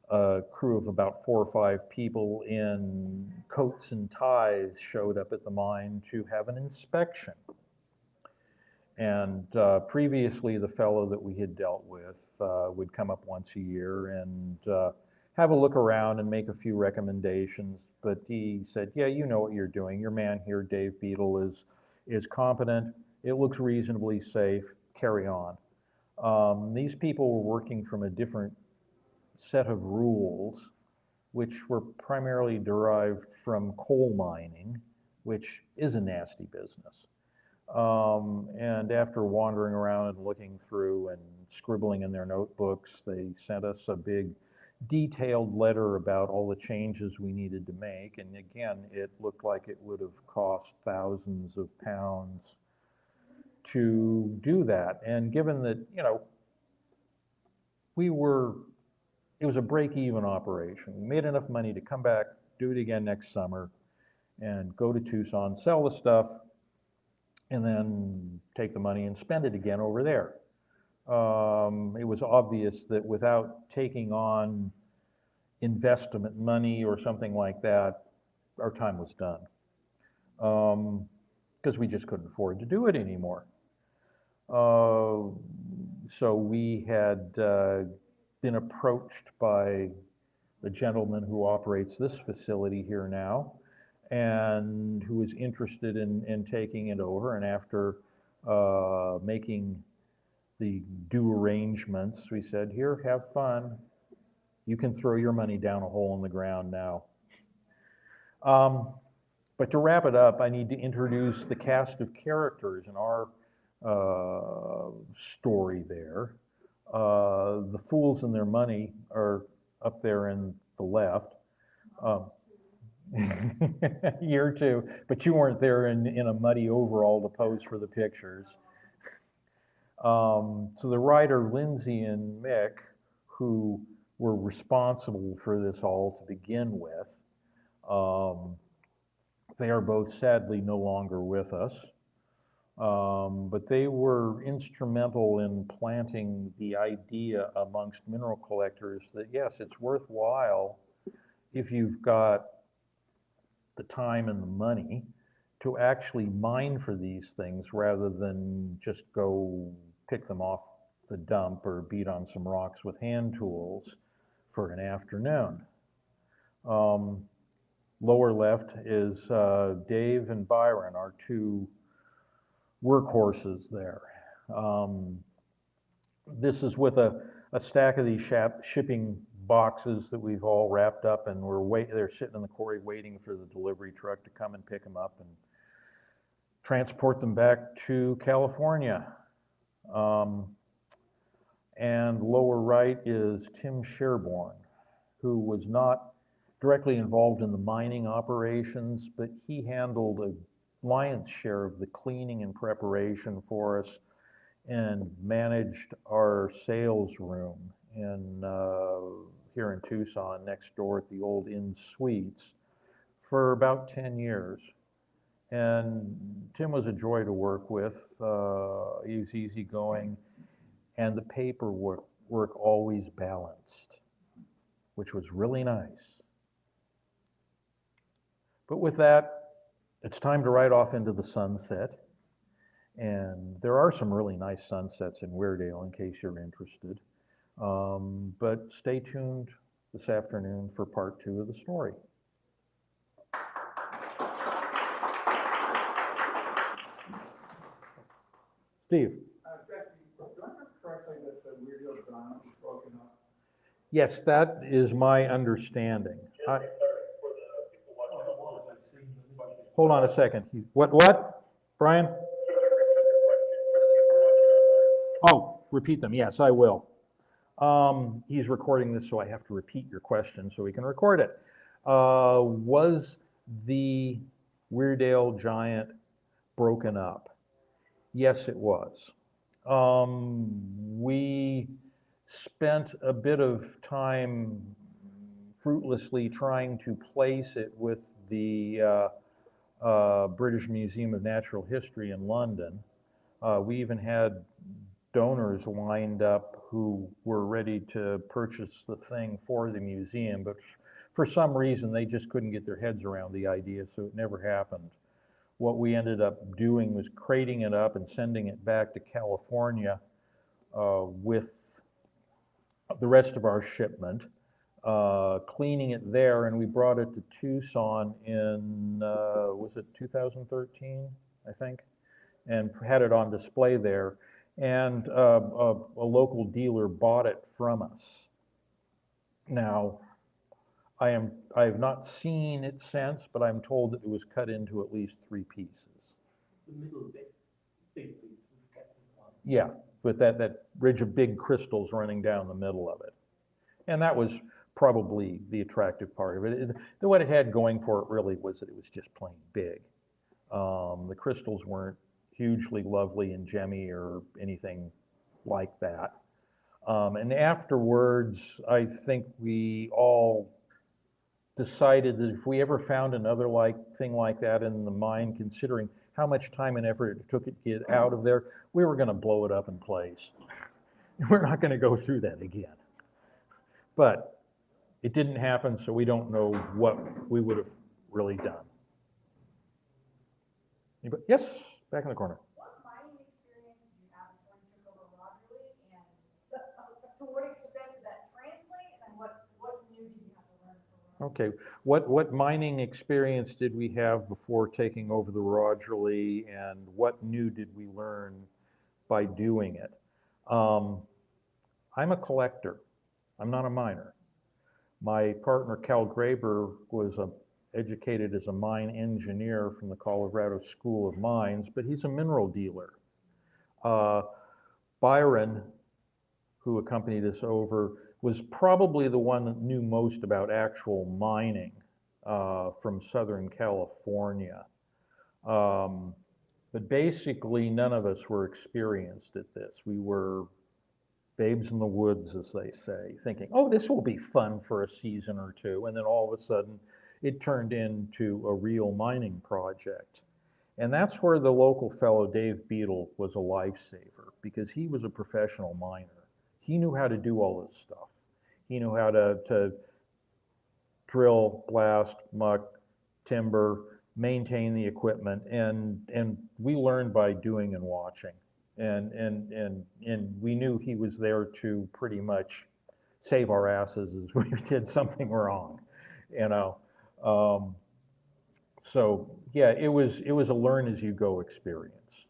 a crew of about 4 or 5 people in coats and ties showed up at the mine to have an inspection. And previously, the fellow that we had dealt with would come up once a year and have a look around and make a few recommendations. But he said, yeah, you know what you're doing. Your man here, Dave Beadle, is competent. It looks reasonably safe. Carry on. These people were working from a different set of rules, which were primarily derived from coal mining, which is a nasty business. And after wandering around and looking through and scribbling in their notebooks, they sent us a big detailed letter about all the changes we needed to make. And again, it looked like it would have cost thousands of pounds to do that. And given that, you know, it was a break-even operation. We made enough money to come back, do it again next summer, and go to Tucson, sell the stuff, and then take the money and spend it again over there. It was obvious that without taking on investment money or something like that, our time was done. Because we just couldn't afford to do it anymore. So we had been approached by the gentleman who operates this facility here now, and who was interested in taking it over. And after making the due arrangements, we said, here, have fun. You can throw your money down a hole in the ground now. But to wrap it up, I need to introduce the cast of characters in our story there. The fools and their money are up there in the left. Year 2, but you weren't there in a muddy overall to pose for the pictures. So the writer Lindsay and Mick, who were responsible for this all to begin with, they are both sadly no longer with us. But they were instrumental in planting the idea amongst mineral collectors that yes, it's worthwhile if you've got the time and the money to actually mine for these things rather than just go pick them off the dump or beat on some rocks with hand tools for an afternoon. Lower left is Dave and Byron, our 2 workhorses there. This is with a stack of these shipping boxes that we've all wrapped up, and they're sitting in the quarry waiting for the delivery truck to come and pick them up and transport them back to California. And lower right is Tim Sherborne, who was not directly involved in the mining operations, but he handled a lion's share of the cleaning and preparation for us and managed our sales room in here in Tucson, next door at the old Inn Suites, for about 10 years. And Tim was a joy to work with. He was easygoing, and the paperwork always balanced, which was really nice. But with that, it's time to ride off into the sunset. And there are some really nice sunsets in Weirdale in case you're interested. But stay tuned this afternoon for part 2 of the story. Steve. Jesse, do I remember correctly that the Weirdale Giant was broken up? Yes, that is my understanding. Hold on a second. What? Brian? Oh, repeat them. Yes, I will. He's recording this, so I have to repeat your question so we can record it. Was the Weirdale Giant broken up? Yes, it was. We spent a bit of time fruitlessly trying to place it with the British Museum of Natural History in London. We even had donors lined up who were ready to purchase the thing for the museum, but for some reason they just couldn't get their heads around the idea, so it never happened. What we ended up doing was crating it up and sending it back to California with the rest of our shipment, cleaning it there, and we brought it to Tucson in, was it 2013, I think, and had it on display there. And a local dealer bought it from us. Now, I have not seen it since, but I'm told that it was cut into at least 3 pieces. The middle big piece was kept in one. Yeah, with that ridge of big crystals running down the middle of it. And that was probably the attractive part of it. What it had going for it really was that it was just plain big. The crystals weren't hugely lovely and gemmy or anything like that. And afterwards, I think we all decided that if we ever found another thing like that in the mine, considering how much time and effort it took to get out of there, we were going to blow it up in place. We're not going to go through that again. But it didn't happen, so we don't know what we would have really done. Anybody? Yes, back in the corner. What mining experience did you have before you took over Rogerly, and to what extent did that translate, and what new did you have to learn from Rogerly? Okay, what mining experience did we have before taking over the Rogerly, and what new did we learn by doing it? I'm a collector. I'm not a miner. My partner, Cal Graber, was educated as a mine engineer from the Colorado School of Mines, but he's a mineral dealer. Byron, who accompanied us over, was probably the one that knew most about actual mining from Southern California. But basically, none of us were experienced at this. We were babes in the woods, as they say, thinking, oh, this will be fun for a season or two. And then all of a sudden, it turned into a real mining project. And that's where the local fellow, Dave Beadle, was a lifesaver, because he was a professional miner. He knew how to do all this stuff. He knew how to drill, blast, muck, timber, maintain the equipment, and we learned by doing and watching. And we knew he was there to pretty much save our asses as we did something wrong, you know. So yeah, it was a learn as you go experience.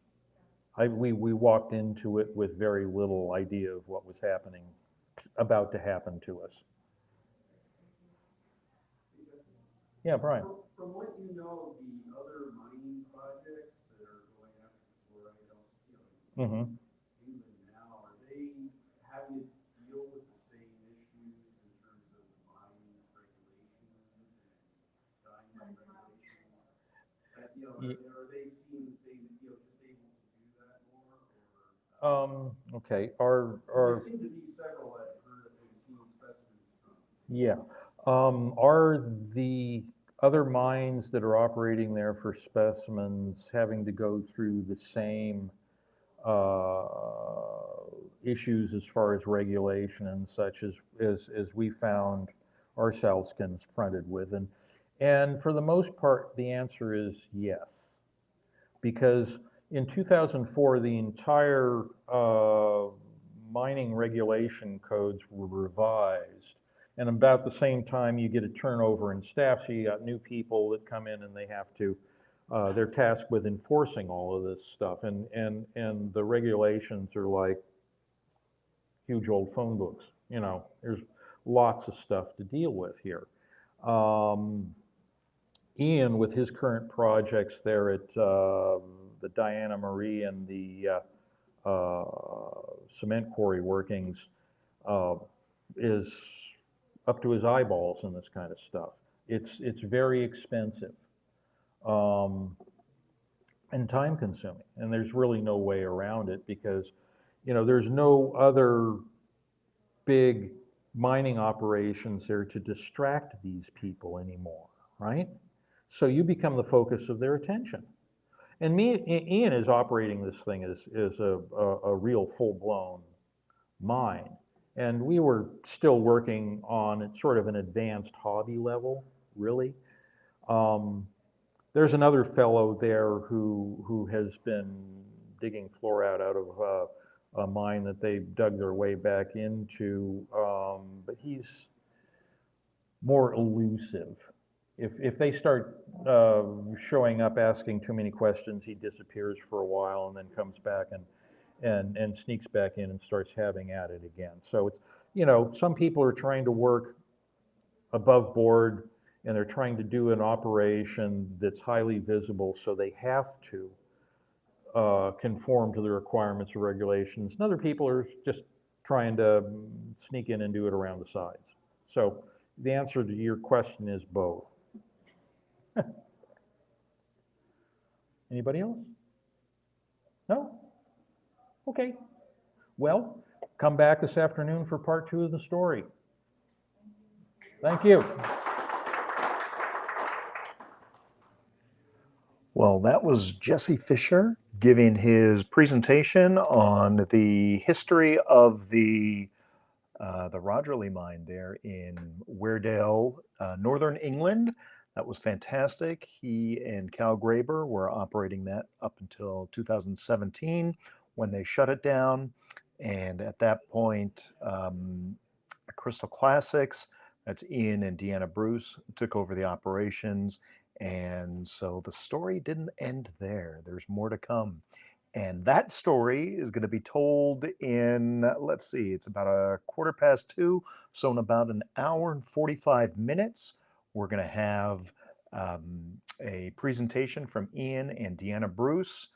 We walked into it with very little idea of what was about to happen to us. Yeah, Brian. From what you know, the other mining projects that are going after fluoride, Mm-hmm. England now, are they having to deal with the same issues in terms of mine regulations Are they seem just able to do that more, or? Okay, There seem to be several I've heard that they've seen specimens from. yeah. Are the other mines that are operating there for specimens having to go through the same issues as far as regulation and such as we found ourselves confronted with? And for the most part, the answer is yes. Because in 2004, the entire mining regulation codes were revised. And about the same time, you get a turnover in staff, so you got new people that come in and they have to, they're tasked with enforcing all of this stuff. And the regulations are like huge old phone books. You know, there's lots of stuff to deal with here. Ian, with his current projects there at the Diana Marie and the cement quarry workings, is up to his eyeballs in this kind of stuff. It's very expensive and time consuming, and there's really no way around it because, you know, there's no other big mining operations there to distract these people anymore, right? So you become the focus of their attention. And Ian is operating this thing as a real full-blown mine. And we were still working on sort of an advanced hobby level, really. There's another fellow there who has been digging fluorite out of a mine that they dug their way back into, but he's more elusive. If they start showing up asking too many questions, he disappears for a while and then comes back and sneaks back in and starts having at it again. So it's, you know, some people are trying to work above board and they're trying to do an operation that's highly visible, so they have to conform to the requirements or regulations. And other people are just trying to sneak in and do it around the sides. So the answer to your question is both. Anybody else? No? Okay. Well, come back this afternoon for part 2 of the story. Thank you. Well, that was Jesse Fisher giving his presentation on the history of the Rogerley mine there in Weardale, Northern England. That was fantastic. He and Cal Graber were operating that up until 2017 when they shut it down. And at that point, Crystal Classics, that's Ian and Deanna Bruce, took over the operations. And so the story didn't end there. There's more to come. And that story is going to be told in, let's see, it's about 2:15. So in about an hour and 45 minutes, we're going to have a presentation from Ian and Deanna Bruce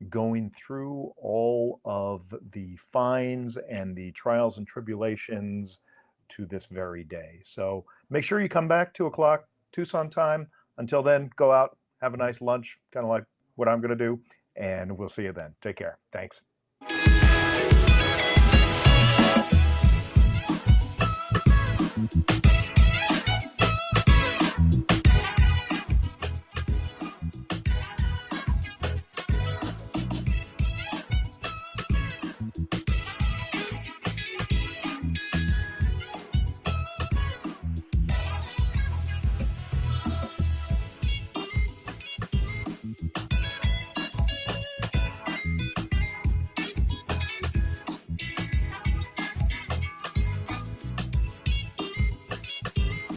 going through all of the finds and the trials and tribulations to this very day. So make sure you come back 2 o'clock Tucson time. Until then, go out, have a nice lunch, kind of like what I'm going to do, and we'll see you then. Take care. Thanks. Thank you.